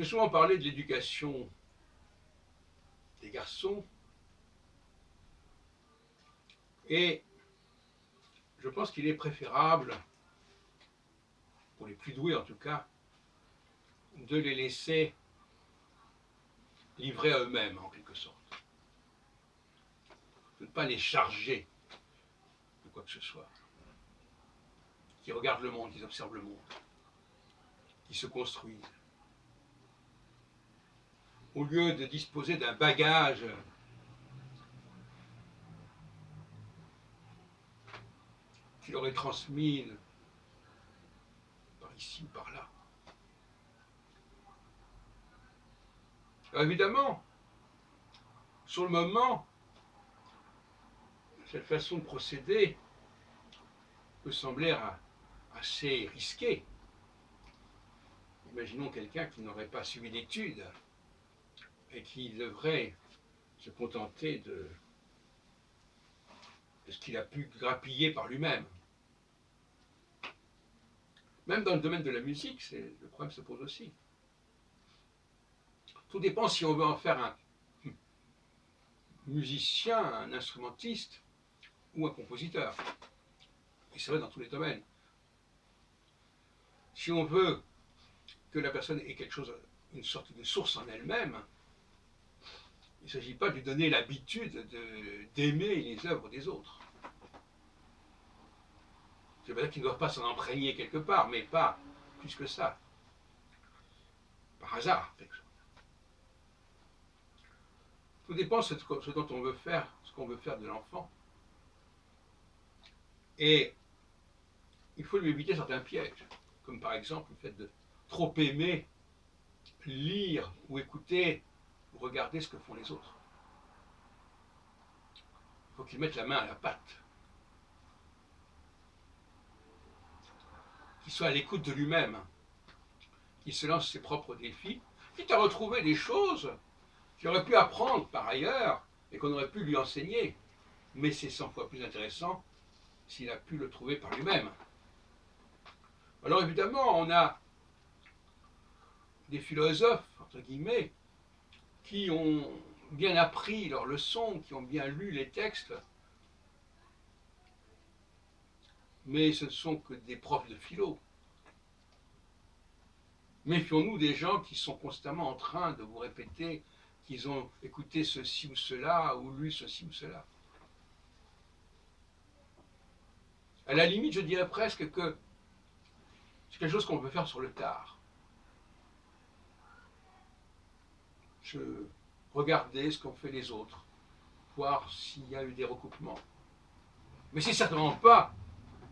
J'ai souvent parlé de l'éducation des garçons et je pense qu'il est préférable, pour les plus doués en tout cas, de les laisser livrer à eux-mêmes en quelque sorte. De ne pas les charger de quoi que ce soit. Qui regardent le monde, qui observent le monde, qui se construisent. Au lieu de disposer d'un bagage qui leur est transmis par ici ou par là. Alors évidemment, sur le moment, cette façon de procéder peut sembler assez risquée. Imaginons quelqu'un qui n'aurait pas suivi d'études et qui devrait se contenter de ce qu'il a pu grappiller par lui-même. Même dans le domaine de la musique, le problème se pose aussi. Tout dépend si on veut en faire un musicien, un instrumentiste ou un compositeur. Et c'est vrai dans tous les domaines. Si on veut que la personne ait quelque chose, une sorte de source en elle-même, il ne s'agit pas de lui donner l'habitude d'aimer les œuvres des autres. C'est vrai qu'ils ne doivent pas s'en imprégner quelque part, mais pas plus que ça. Par hasard, quelque chose. Tout dépend de ce dont on veut faire, ce qu'on veut faire de l'enfant. Et il faut lui éviter certains pièges, comme par exemple le fait de trop aimer lire ou écouter ou regarder ce que font les autres. Il faut qu'il mette la main à la pâte, qu'il soit à l'écoute de lui-même, qu'il se lance ses propres défis, quitte à retrouver des choses qu'il aurait pu apprendre par ailleurs et qu'on aurait pu lui enseigner. Mais c'est 100 fois plus intéressant s'il a pu le trouver par lui-même. Alors évidemment, on a des philosophes, entre guillemets, qui ont bien appris leurs leçons, qui ont bien lu les textes, mais ce ne sont que des profs de philo. Méfions-nous des gens qui sont constamment en train de vous répéter qu'ils ont écouté ceci ou cela, ou lu ceci ou cela. À la limite, je dirais presque que c'est quelque chose qu'on peut faire sur le tard. Regarder ce qu'ont fait les autres, voir s'il y a eu des recoupements. Mais c'est certainement pas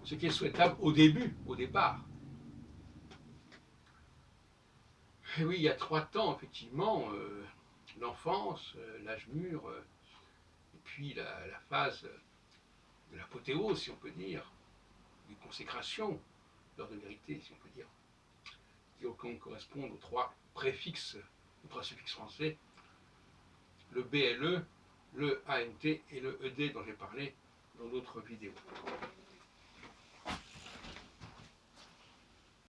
ce qui est souhaitable au début, au départ. Et oui, il y a 3 temps, effectivement, l'enfance, l'âge mûr, et puis la phase de l'apothéose, si on peut dire, une consécration, l'heure de vérité, si on peut dire, qui correspondent aux 3 préfixes, aux 3 suffixes français, le BLE, le ANT et le ED dont j'ai parlé dans d'autres vidéos.